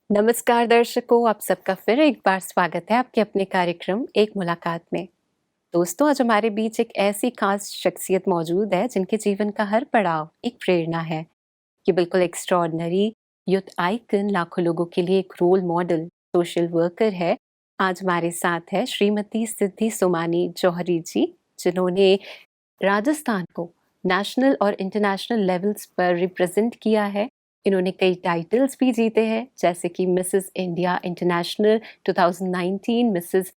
नमस्कार दर्शकों, आप सबका फिर एक बार स्वागत है आपके अपने कार्यक्रम एक मुलाकात में। दोस्तों, आज हमारे बीच एक ऐसी खास शख्सियत मौजूद है जिनके जीवन का हर पड़ाव एक प्रेरणा है। ये बिल्कुल एक्स्ट्रॉर्डनरी यूथ आइकन, लाखों लोगों के लिए एक रोल मॉडल, सोशल वर्कर है। आज हमारे साथ है श्रीमती सिद्धि सोमानी जौहरी जी, जिन्होंने राजस्थान को नेशनल और इंटरनेशनल लेवल्स पर रिप्रेजेंट किया है। इन्होंने कई टाइटल्स भी जीते हैं, जैसे कि Mrs India international 2019, Mrs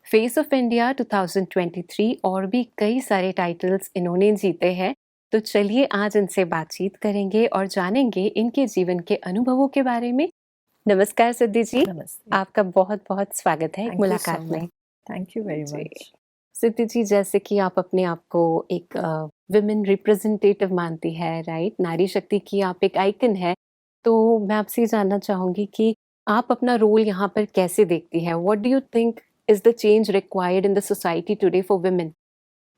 face of India 2023 और भी कई सारे टाइटल्स इन्होंने जीते हैं। तो चलिए आज इनसे बातचीत करेंगे और जानेंगे इनके जीवन के अनुभवों के बारे में। नमस्कार सिद्धि जी, नमस्ते। आपका बहुत बहुत स्वागत है एक थैंक यू सो मुलाकात में। मच। थैंक यू वेरी जी, मच। सिद्धि जी, जैसे कि आप अपने आप को एक विमेन रिप्रेजेंटेटिव मानती है, राइट? नारी शक्ति की आप एक आइकन है। तो मैं आपसे ये जानना चाहूँगी कि आप अपना रोल यहाँ पर कैसे देखती हैं? What do you think is the change required in the society today for women?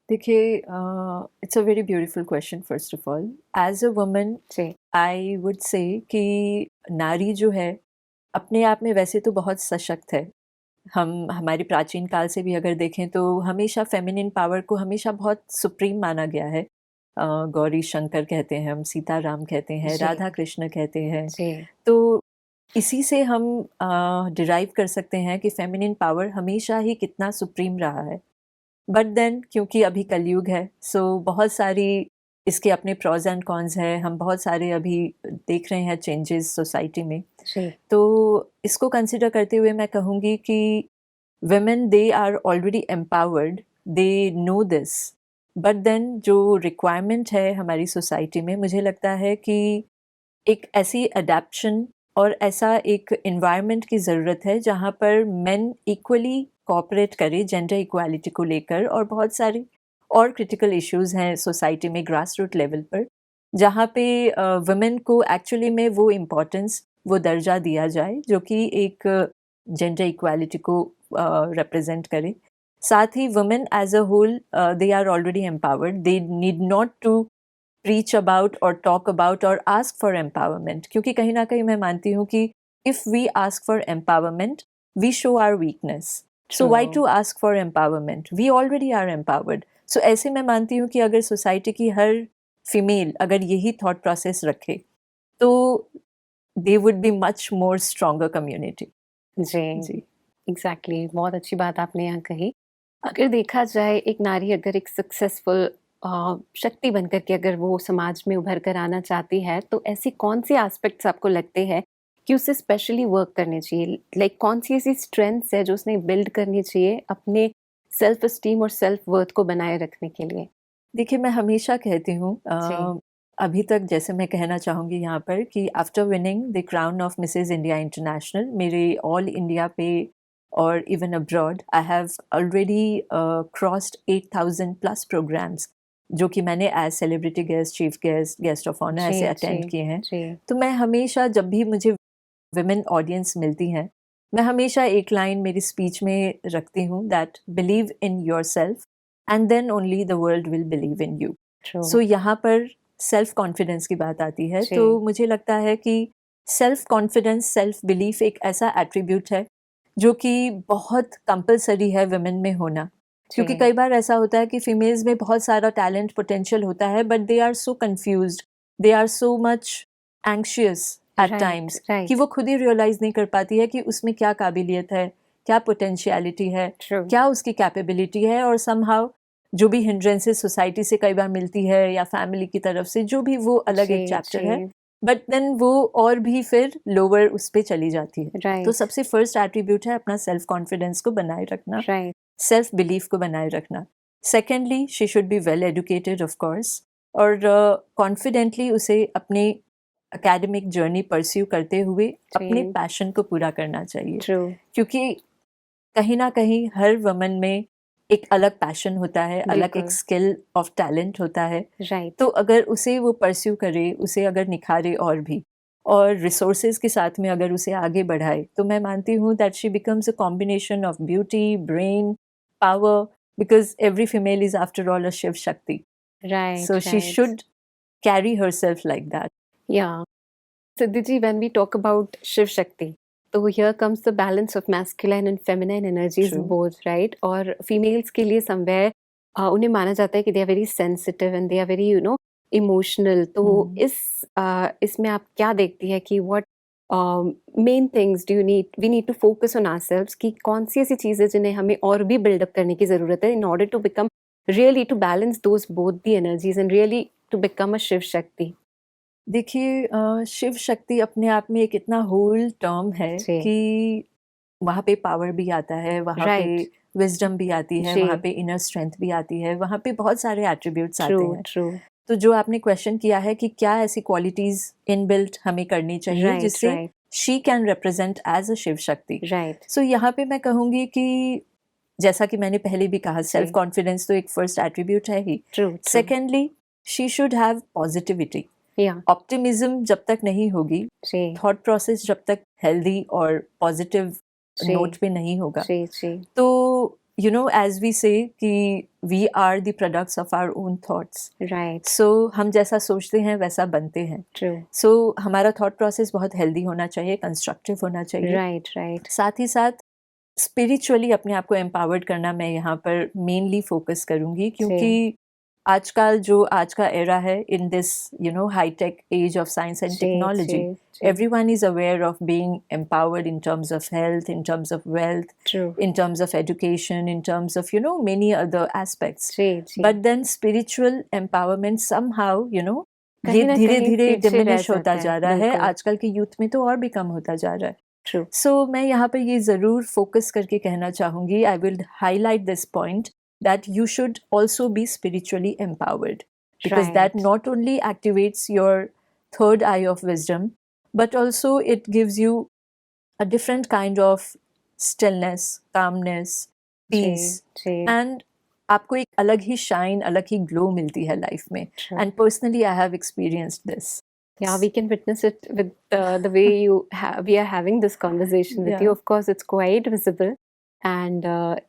देखिए, it's a very beautiful question first of all. As a woman जी, आई वुड से कि नारी जो है अपने आप में वैसे तो बहुत सशक्त है। हम हमारे प्राचीन काल से भी अगर देखें तो हमेशा फेमिनिन पावर को हमेशा बहुत सुप्रीम माना गया है। गौरी शंकर कहते हैं हम, सीताराम कहते हैं, जी, राधा कृष्ण कहते हैं। जी, तो इसी से हम डिराइव कर सकते हैं कि फेमिनिन पावर हमेशा ही कितना सुप्रीम रहा है। बट देन क्योंकि अभी कलयुग है, सो बहुत सारी इसके अपने प्रोज एंड कॉन्स हैं। हम बहुत सारे अभी देख रहे हैं चेंजेस सोसाइटी में। जी, तो इसको कंसिडर करते हुए मैं कहूँगी कि women they are already empowered, they know this, but then जो रिक्वायरमेंट है हमारी सोसाइटी में, मुझे लगता है कि एक ऐसी अडेप्शन और ऐसा एक इन्वायरमेंट की ज़रूरत है जहाँ पर मेन इक्वली कोऑपरेट करें जेंडर इक्वालिटी को लेकर। और बहुत सारे और क्रिटिकल इश्यूज हैं सोसाइटी में ग्रास रूट लेवल पर, जहाँ पे वुमेन को एक्चुअली में वो इम्पोर्टेंस, वो दर्जा दिया जाए जो कि एक जेंडर इक्वालिटी को रिप्रेजेंट करे। साथ ही women as a whole they are already empowered, they need not to preach about or talk about or ask for empowerment, क्योंकि कहीं ना कहीं मैं मानती हूँ कि if we ask for empowerment we show our weakness, so why true. to ask for empowerment, we already are empowered। so ऐसे मैं मानती हूँ कि अगर सोसाइटी की हर फीमेल अगर यही थॉट प्रोसेस रखे तो they would be much more stronger community। Ji, ji. Exactly, बहुत अच्छी बात आपने यहाँ कही। अगर देखा जाए, एक नारी अगर एक सक्सेसफुल शक्ति बनकर के अगर वो समाज में उभर कर आना चाहती है, तो ऐसी कौन-से एस्पेक्ट्स आपको लगते हैं कि उसे स्पेशली वर्क करने चाहिए? लाइक कौन-सी ऐसी स्ट्रेंथ्स है जो उसने बिल्ड करनी चाहिए अपने सेल्फ एस्टीम और सेल्फ वर्थ को बनाए रखने के लिए? देखिए, मैं हमेशा कहती हूँ, जी, अभी तक जैसे मैं कहना चाहूँगी यहाँ पर कि after winning the crown of Mrs India International, मेरे ऑल इंडिया पे और even abroad, I have already crossed 8,000 plus programmes जो कि मैंने as celebrity guest, chief guest, guest of honour जी, ऐसे जी, अटेंड किए हैं। जी, तो मैं हमेशा जब भी मुझे विमेन ऑडियंस मिलती हैं, मैं हमेशा एक लाइन मेरी स्पीच में रखती हूँ, that believe in yourself and then only the world will believe in you. True, so यहाँ पर सेल्फ कॉन्फिडेंस की बात आती है। तो जी, मुझे लगता है कि सेल्फ कॉन्फिडेंस, सेल्फ बिलीफ एक ऐसा एट्रीब्यूट है जो कि बहुत कंपलसरी है वुमेन में होना। क्योंकि जी, कई बार ऐसा होता है कि फीमेल्स में बहुत सारा टैलेंट, पोटेंशियल होता है, but they are so confused, they are so much anxious at right, times कि राइट, वो खुद ही रियलाइज़ नहीं कर पाती है कि उसमें क्या काबिलियत है, क्या पोटेंशियलिटी है, ट्रू, क्या उसकी कैपेबिलिटी है। और समहाउ जो भी हिंड्रेंसेस सोसाइटी से कई बार मिलती है या फैमिली की तरफ से, जो भी, वो अलग जी, एक चैप्टर है। जी, बट देन वो और भी फिर लोअर उस पे चली जाती है। तो राइट, सबसे फर्स्ट एट्रीब्यूट है अपना सेल्फ कॉन्फिडेंस को बनाए रखना, राइट, सेल्फ बिलीफ को बनाए रखना। Secondly, she should be well educated of course, और कॉन्फिडेंटली उसे अपने एकेडमिक जर्नी परस्यू करते हुए अपने जी, पैशन को पूरा करना चाहिए। ट्रू, क्योंकि कहीं न कहीं हर वुमन में एक अलग पैशन होता है, अलग एक बिल्कुल, स्किल ऑफ टैलेंट होता है। तो राइट, अगर उसे वो परस्यू करे, उसे अगर निखारे और भी, और रिसोर्सेज़ के साथ में अगर उसे आगे बढ़ाए, तो मैं मानती हूँ that she becomes a combination of beauty, brain, power, because every female is after all a Shiv Shakti. Right, so she right, should carry herself like that. या Siddhi ji, when we talk about Shiv Shakti, so here comes the balance of masculine and feminine energies True. both, right? और females के लिए somewhere उन्हें माना जाता है कि they are very sensitive and they are very emotional. तो इसमें आप क्या देखती है कि what main things we need to focus on ourselves, कि कौन सी ऐसी चीजें जिन्हें हमें और भी build up करने की जरूरत है in order to become really to balance those both the energies and really to become a Shiv Shakti. देखिए शिव शक्ति अपने आप में एक इतना होल टर्म है जी। कि वहाँ पे पावर भी आता है, वहाँ पे Right. विजडम भी आती है, जी। वहाँ पे इनर स्ट्रेंथ भी आती है, वहाँ पे बहुत सारे एट्रीब्यूट्स आते True, हैं। true. तो जो आपने क्वेश्चन किया है कि क्या ऐसी क्वालिटीज इनबिल्ट हमें करनी चाहिए Right, जिससे right. She can represent as a Shiv Shakti. Right. सो यहाँ पे मैं कहूँगी कि जैसा कि मैंने पहले भी कहा, सेल्फ कॉन्फिडेंस तो एक फर्स्ट एट्रीब्यूट है ही। True, true. Secondly she should have positivity. Yeah. Optimism जब तक नहीं होगी, जी, थॉट प्रोसेस जब तक हेल्दी और पॉजिटिव जी, नोट पे नहीं होगा, जी, जी. तो you know as we say कि we are the products of our own thoughts. Right. So हम जैसा सोचते हैं वैसा बनते हैं। True. सो हमारा थॉट प्रोसेस बहुत हेल्दी होना चाहिए, कंस्ट्रक्टिव होना चाहिए। Right, right. साथ ही साथ स्पिरिचुअली अपने आप को एम्पावर्ड करना मैं यहाँ पर मेनली फोकस करूँगी, क्योंकि आजकल जो आज का एरा है in this high tech age of science and जी, टेक्नोलॉजी, जी, जी. everyone is aware of being empowered in terms of health, in terms of wealth, True. in terms of education, in terms of many other aspects. जी, जी. But then spiritual empowerment somehow ये कहीं ना धीरे कहीं धीरे पीछे रह डिमिनिश होता जाता है, जा रहा है। बिल्कुल. आजकल के यूथ में तो और भी कम होता जा रहा है। True. सो मैं यहाँ पर ये ज़रूर फोकस करके कहना चाहूँगी, I will highlight this point that you should also be spiritually empowered, because that Right. not only activates your third eye of wisdom, but also it gives you a different kind of stillness, calmness, peace, जी, जी. and आपको एक अलग ही shine, अलग ही glow मिलती है life में। True. And personally I have experienced this. Yeah, we can witness it with the way we are having this conversation with Yeah. you. Of course, it's quite visible. And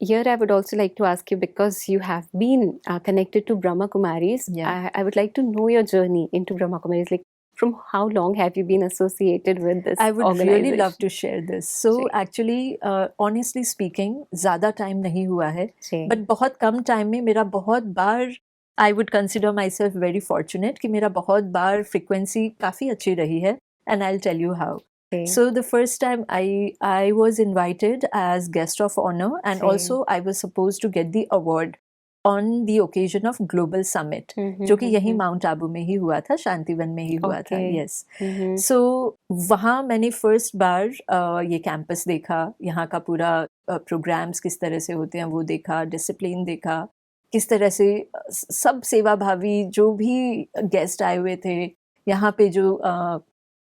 here I would also like to ask you, because you have been connected to Brahma Kumaris, Yeah. I would like to know your journey into Brahma Kumaris. Like, from how long have you been associated with this I would organization? really love to share this. So जी. actually, honestly speaking, ज़्यादा time नहीं हुआ है, जी. But बहुत कम time में मेरा बहुत बार I would consider myself very fortunate कि मेरा बहुत बार फ्रिक्वेंसी काफ़ी अच्छी रही है, and I will tell you how. जी. So the first time I was invited as guest of honor, and जी. also I was supposed to get the award on the occasion of Global Summit, हम्म, जो कि हम्म, यही हम्म. Mount Abu में ही हुआ था, शांतिवन में ही हुआ था. Okay. यस. हम्म. सो वहाँ मैंने फर्स्ट बार ये कैंपस देखा, यहाँ का पूरा प्रोग्राम्स किस तरह से होते हैं वो देखा, डिसिप्लिन देखा, किस तरह से सब सेवाभावी जो भी गेस्ट आए हुए थे, यहाँ पे जो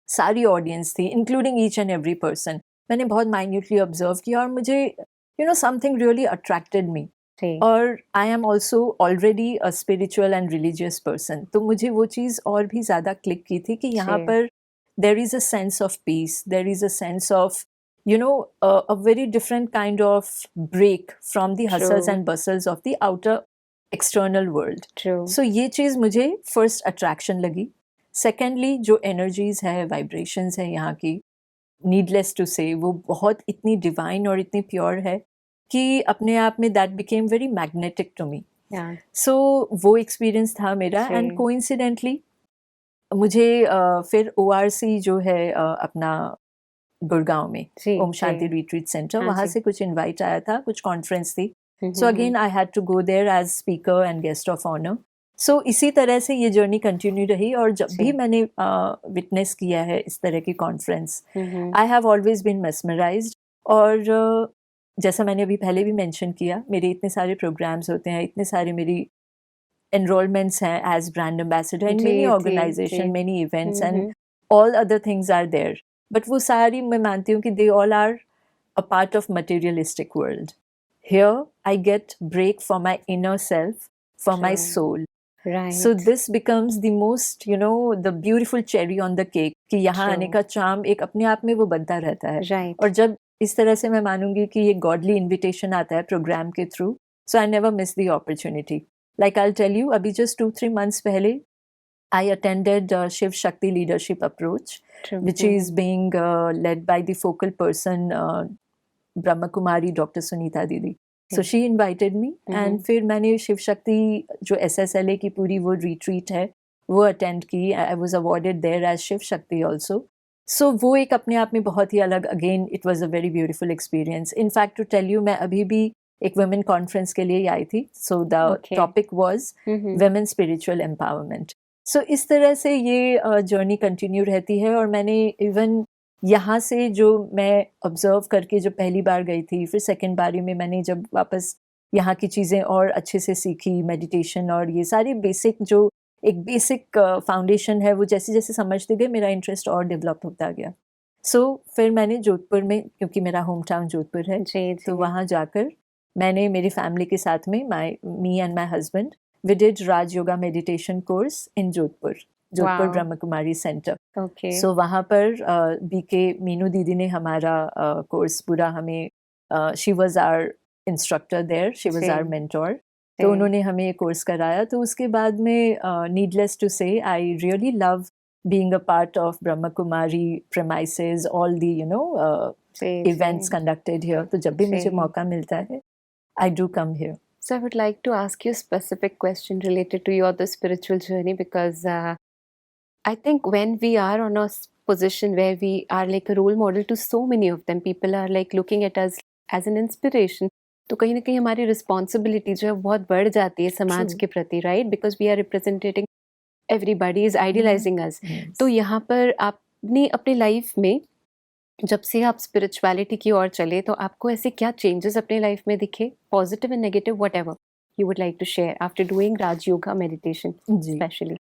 सारी ऑडियंस थी, including each and every person, मैंने बहुत माइन्यूटली ऑब्जर्व किया, और मुझे समथिंग रियली अट्रैक्टेड मी. जी. और I am also already a spiritual and religious person, तो मुझे वो चीज़ और भी ज़्यादा क्लिक की थी कि यहाँ जी. पर there is a sense of peace, there is a sense of a very different kind of break from the hustles True. and bustles of the outer external world. True. So ये चीज़ मुझे first attraction लगी. Secondly जो energies है, vibrations है यहाँ की, needless to से वो बहुत इतनी डिवाइन और इतनी प्योर है कि अपने आप में that became very magnetic to me. Yeah. So वो एक्सपीरियंस था मेरा. जी. एंड कोइंसिडेंटली मुझे फिर ORC जो है अपना गुड़गांव में, जी, ओम जी. शांति रिट्रीट सेंटर, हाँ वहाँ जी. से कुछ इनवाइट आया था, कुछ कॉन्फ्रेंस थी. Hmm, so again I had to go there as speaker and guest of honour. So इसी तरह से ये जर्नी कंटिन्यू रही, और जब भी जी. मैंने विटनेस किया है इस तरह की conference, hmm. I have always been mesmerised. और जैसा मैंने अभी पहले भी मेंशन किया, मेरे इतने सारे प्रोग्राम्स होते हैं, इतने सारे मेरी एनरोलमेंट्स हैं एज ब्रांड एम्बेसडर इन जी, मेनी जी, ऑर्गेनाइजेशन, जी. Many events, and hmm. all other things are there, but वो सारी मैं मानती हूँ कि they all are a part of materialistic world. Here I get break for my inner self, for my True. soul. Right. So this becomes the most, the beautiful cherry on the cake, कि यहाँ True. आने का charm एक अपने आप में वो बनता रहता है. Right. और जब इस तरह से मैं मानूंगी कि ये godly invitation आता है प्रोग्राम के through, so I never miss the opportunity. Like I'll tell you, अभी just 2-3 months पहले I attended Shiv Shakti Leadership Approach, True. which is being led by the focal person, Brahma Kumari Dr. Sunita Didi. So she invited me, and फिर मैंने शिव शक्ति जो SSLA की पूरी वो retreat है वो attend की. I was awarded there as Shiv Shakti also. So वो एक अपने आप में बहुत ही अलग, again it was a very beautiful experience. In fact to tell you, मैं अभी भी एक women conference के लिए आई थी. So the topic was women spiritual empowerment. So इस तरह से ये जर्नी कंटिन्यू रहती है. और मैंने इवन यहाँ से जो मैं ऑब्जर्व करके जो पहली बार गई थी, फिर सेकंड बारी में मैंने जब वापस यहाँ की चीज़ें और अच्छे से सीखी, मेडिटेशन और ये सारी बेसिक जो एक बेसिक फाउंडेशन है वो जैसे जैसे समझते गए मेरा इंटरेस्ट और डेवलप होता गया. सो फिर मैंने जोधपुर में, क्योंकि मेरा होम टाउन जोधपुर है, तो वहाँ जाकर मैंने मेरी फैमिली के साथ में me and my husband we did Raj yoga meditation course in Jodhpur Brahma Kumari centre. सो वहाँ पर बीके मीनू दीदी ने हमारा कोर्स पूरा हमें, she was our instructor there, she was our mentor. तो उन्होंने हमें ये कोर्स कराया. तो उसके बाद में नीडलेस टू से I really love being a part of Brahma Kumari premises, all the events conducted here. तो जब भी मुझे मौका मिलता है, I do come here. So I would like to ask you a specific question related to your the spiritual journey, because I think when we are on a position where we are like a role model to so many of them, people are like looking at us as an inspiration. तो कहीं ना कहीं हमारी responsibility जो है बहुत बढ़ जाती है समाज के प्रति, right? Because we are representing everybody is idealising us. तो यहाँ पर आपने अपनी लाइफ में जब से आप स्पिरिचुअलिटी की ओर चले, तो आपको ऐसे क्या चेंजेस अपने लाइफ में दिखे, positive and negative, whatever you would like to share after doing Raj yoga meditation specially?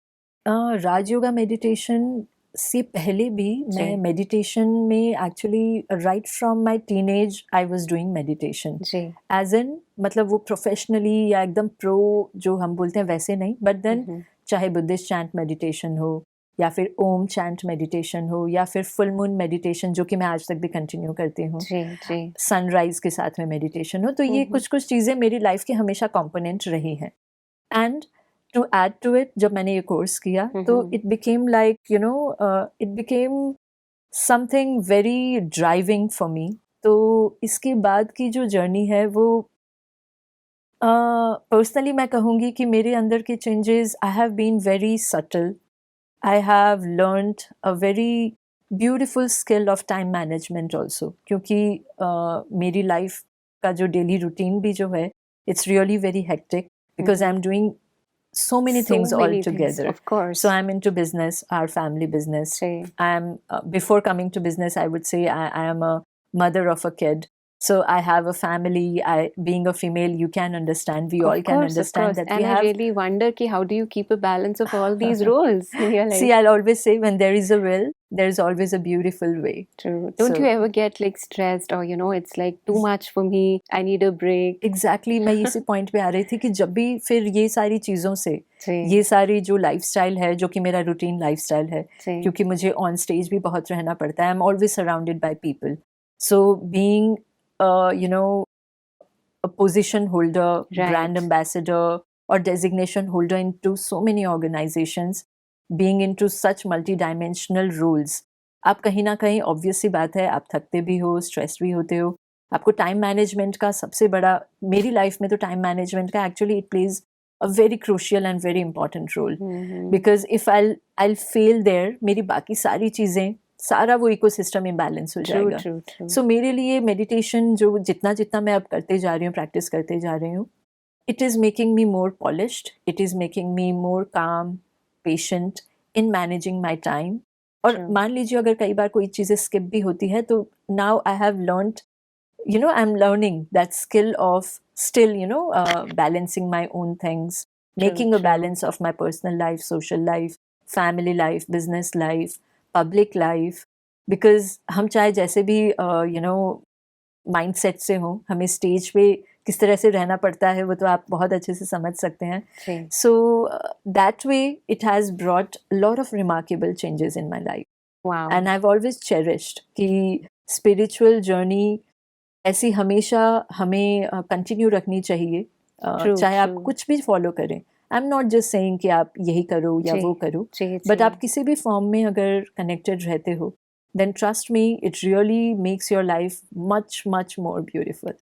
Raj yoga meditation से पहले भी मैं मेडिटेशन में actually right from my teenage I was doing meditation as in, मतलब वो प्रोफेशनली या एकदम प्रो जो हम बोलते हैं वैसे नहीं, बट देन चाहे बुद्धिस्ट चैंट मेडिटेशन हो या फिर ओम चैंट मेडिटेशन हो या फिर फुल मून मेडिटेशन जो कि मैं आज तक भी कंटिन्यू करती हूँ, सनराइज के साथ में मेडिटेशन हो, तो ये कुछ कुछ चीज़ें मेरी लाइफ की हमेशा कंपोनेंट रही हैं. And to add to it, जब मैंने ये कोर्स किया तो it became like it became something very driving for me. तो इसके बाद की जो जर्नी है वो पर्सनली मैं कहूँगी कि मेरे अंदर के changes I have been very subtle. I have learned a very beautiful skill of time management also, क्योंकि मेरी life का जो daily routine भी जो है, it's really very hectic because I'm doing so many things all together. Of course. So I'm into business, our family business. I'm before coming to business, I would say I am a mother of a kid. So I have a family. Being a female, you can understand. We all can understand that. And I really wonder how do you keep a balance of all these roles in your life? See, I'll always say when there is a will, there is always a beautiful way. True. Don't you ever get like stressed or it's like too much for me, I need a break? Exactly. मैं इसी point पे आ रही थी कि जब भी फिर ये सारी चीज़ों से, ये सारी जो lifestyle है जो कि मेरा routine lifestyle है, क्योंकि मुझे on stage भी बहुत रहना पड़ता है. I'm always surrounded by people. So being a position holder, brand ambassador or designation holder into so many organizations, being into such multidimensional roles, आप कहीं ना कहीं obvious सी बात है, आप थकते भी हो, stressed भी होते हो. आपको time management का सबसे बड़ा, मेरी life में तो time management का actually it plays a very crucial and very important role. Because if I'll fail there, मेरी बाकी सारी चीज़ें, सारा वो इकोसिस्टम इम्बैलेंस हो जाएगा. सो मेरे लिए मेडिटेशन जो जितना मैं अब करते जा रही हूँ, प्रैक्टिस करते जा रही हूँ, it is making me more polished, it is making me more calm, patient in managing my time. और मान लीजिए अगर कई बार कोई चीज़ें स्किप भी होती है, तो now I have learned, I am learning that skill of still balancing my own things, making a balance of my personal life, social life, family life, business life, public life. Because हम चाहे जैसे भी mindset से हों, हमें stage पे किस तरह से रहना पड़ता है वो तो आप बहुत अच्छे से समझ सकते हैं. So that way it has brought lot of remarkable changes in my life. And I have always cherished कि स्पिरिचुअल जर्नी ऐसी हमेशा हमें कंटिन्यू रखनी चाहिए, चाहे आप कुछ भी फॉलो करें. आई एम नॉट जस्ट सेइंग कि आप यही करो या जी, वो करो, जी, बट जी। आप किसी भी फॉर्म में अगर कनेक्टेड रहते हो, then trust me, it really makes your life much, much more beautiful.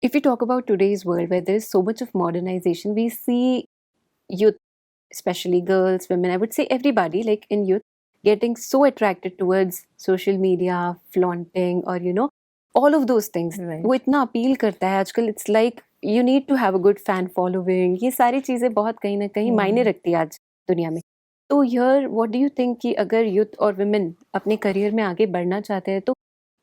If we talk about today's world where there's so much of modernization, we see youth, especially girls, women, I would say everybody, like in youth, getting so attracted towards social media, flaunting, or all of those things. Right. वो इतना appeal करता है आजकल. It's like you need to have a good fan following. ये सारी चीजें बहुत कहीं ना कहीं मायने रखती है आज दुनिया में. तो here, what do you think कि अगर youth और women अपने करियर में आगे बढ़ना चाहते हैं तो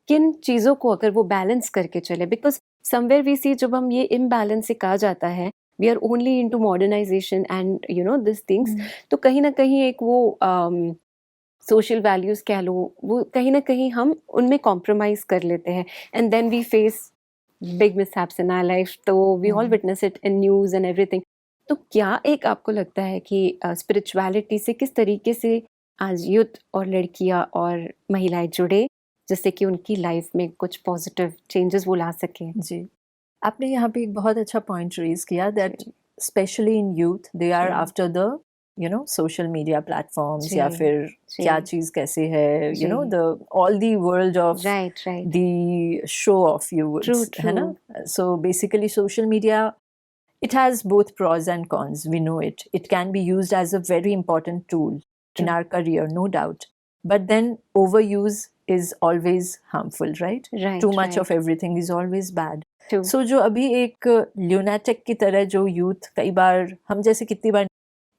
किन चीज़ों को अगर वो बैलेंस करके चले? बिकॉज़ समवेयर वी सी जब हम ये इम्बैलेंस एक आ जाता है, we are only into modernisation and this things, तो कहीं न कहीं एक वो सोशल वैल्यूज़ कह लो, वो कहीं न कहीं हम उनमें कॉम्प्रोमाइज़ कर लेते हैं and then we face big mishaps in our life. तो we all witness it in news and everything. तो क्या एक आपको लगता है कि स्पिरिचुअलिटी से किस तरीके से आज यूथ और लड़कियाँ और महिलाएँ जुड़े, जिससे कि उनकी लाइफ में कुछ पॉजिटिव चेंजेस वो ला सकें? जी, आपने यहाँ पे एक बहुत अच्छा पॉइंट रेज किया दैट जी, specially in youth they are जी, after the social media platforms या जी, फिर जी, क्या चीज़ कैसे है, जी, the all the world of right, right, the show off you would true, है ट्रू, ना. So basically social media, it has both pros and cons, we know it can be used as a very important tool in True. our career, no doubt, but then overuse is always harmful, right? Right, Too much right, of everything is always bad. True, So जो अभी एक ल्यूनाटिक की तरह जो youth कई बार हम जैसे कितनी बार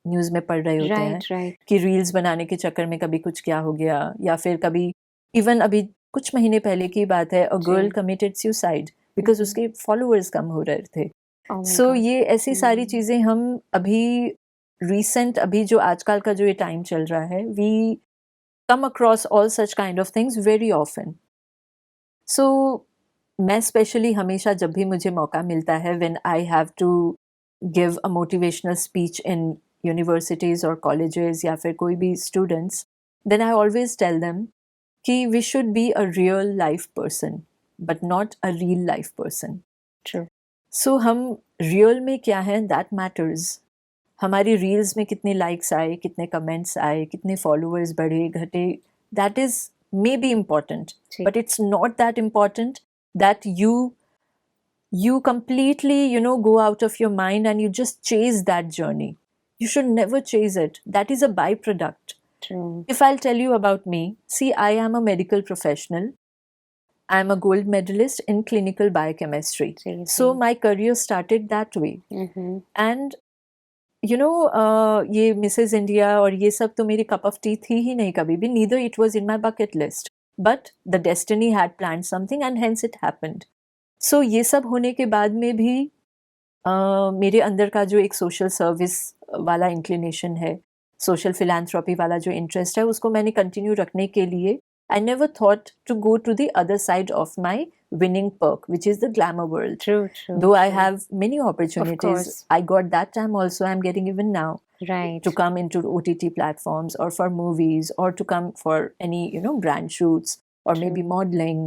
न्यूज़ में पढ़ रहे होते हैं राइट, राइट, कि रील्स बनाने के चक्कर में कभी कुछ क्या हो गया, या फिर कभी इवन अभी कुछ महीने पहले की बात है, अ गर्ल जी, कमिटेड सुसाइड बिकॉज उसके फॉलोअर्स कम हो रहे थे. ओह माय सो गॉड, ये ऐसी सारी चीज़ें हम अभी रिसेंट अभी जो आजकल का जो ये टाइम चल रहा है, we come across all such kind of things very often. So मैं स्पेशली हमेशा जब भी मुझे मौका मिलता है when I have to give a motivational speech in universities और कॉलेजेस या फिर कोई भी students, then I always tell them कि we should be a real life person but not a real life person. True, so हम real में क्या है दैट मैटर्स. हमारी रील्स में कितने लाइक्स आए, कितने कमेंट्स आए, कितने फॉलोअर्स बढ़े घटे, that is maybe important, जी, but it's not that important that you completely go out of your mind and you just chase that journey. You should never chase it. That is a byproduct. True, If I'll tell you about me, see, I am a medical professional. I am a gold medalist in clinical biochemistry. जी, So जी, my career started that way. And ये Mrs India और ये सब तो मेरी cup of T थी ही नहीं कभी भी. Neither it was in my bucket list, but the destiny had plan something and hence it happened. So ये सब होने के बाद में भी मेरे अंदर का जो एक सोशल सर्विस वाला इंक्लिनेशन है, सोशल फिलैंथ्रोपी वाला जो इंटरेस्ट है, उसको मैंने कंटिन्यू रखने के लिए I never thought to go to the other side of my winning perk, which is the glamour world. True, true, Though I true, have many opportunities, course. I got that time also, I'm getting even now right, to come into OTT platforms or for movies or to come for any brand shoots or True. maybe modeling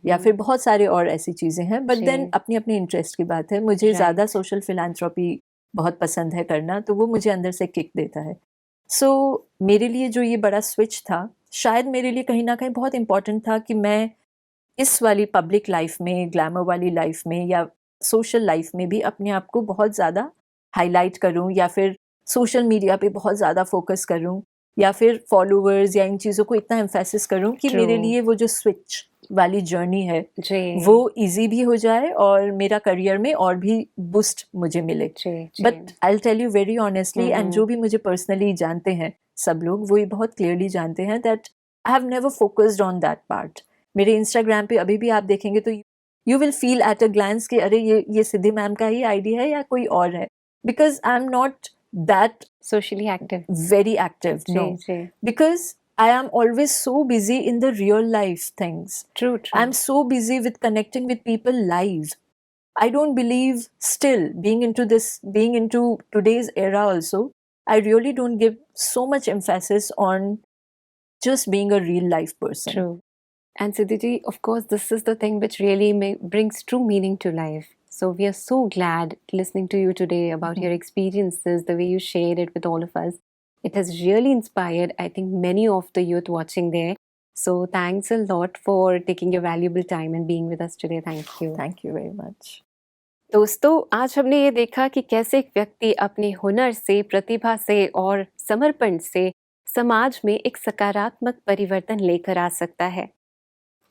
या फिर बहुत सारे और ऐसी चीज़ें हैं. But ji. Then अपनी अपनी इंटरेस्ट की बात है. मुझे Right. ज़्यादा सोशल फिलैंथ्रोपी बहुत पसंद है करना, तो वो मुझे अंदर से किक देता है. सो मेरे लिए जो ये बड़ा स्विच था, शायद मेरे लिए कहीं ना कहीं बहुत इंपॉर्टेंट था कि मैं इस वाली पब्लिक लाइफ में, ग्लैमर वाली लाइफ में या सोशल लाइफ में भी अपने आप को बहुत ज़्यादा हाईलाइट करूं, या फिर सोशल मीडिया पे बहुत ज़्यादा फोकस करूं, या फिर फॉलोअर्स या इन चीज़ों को इतना एम्फेसिस करूं कि मेरे True. लिए वो जो स्विच वाली जर्नी है जी, वो इजी भी हो जाए और मेरा करियर में और भी बूस्ट मुझे मिले. जी, जी, but I will tell you very honestly, and जो भी मुझे पर्सनली जानते हैं सब लोग, वो ये बहुत क्लियरली जानते हैं that I have never focused on that part. मेरे इंस्टाग्राम पे अभी भी आप देखेंगे तो you will feel at a glance कि अरे ये सिद्धि मैम का ही आइडिया है या कोई और है, because I am not that socially active. very active. जी, No, जी, because I am always so busy in the real life things. True, true, I'm so busy with connecting with people live. I don't believe still being into today's era also, I really don't give so much emphasis on just being a real life person. True. And Siddhi ji, of course, this is the thing which really brings true meaning to life. So we are so glad listening to you today about your experiences, the way you shared it with all of us. It has really inspired, I think, many of the youth watching there. So thanks a lot for taking your valuable time and being with us today. Thank you. Thank you very much. दोस्तों, आज हमने ये देखा कि कैसे एक व्यक्ति अपने हुनर से, प्रतिभा से और समर्पण से समाज में एक सकारात्मक परिवर्तन लेकर आ सकता है।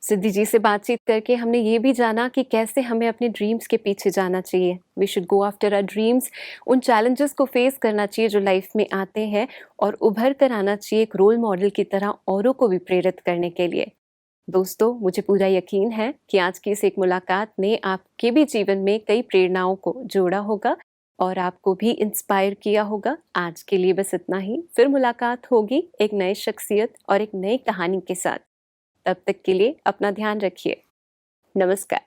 सिद्धि जी से बातचीत करके हमने ये भी जाना कि कैसे हमें अपने ड्रीम्स के पीछे जाना चाहिए। We should go after our dreams, उन चैलेंजेस को फेस करना चाहिए जो लाइफ में आते हैं और उभर कर आना चाहिए एक रोल मॉडल की तरह औरों को भी प्रेरित करने के लिए। दोस्तों, मुझे पूरा यकीन है कि आज की इस एक मुलाकात ने आपके भी जीवन में कई प्रेरणाओं को जोड़ा होगा और आपको भी इंस्पायर किया होगा। आज के लिए बस इतना ही। फिर मुलाकात होगी एक नई शख्सियत और एक नई कहानी के साथ। तब तक के लिए अपना ध्यान रखिए। नमस्कार।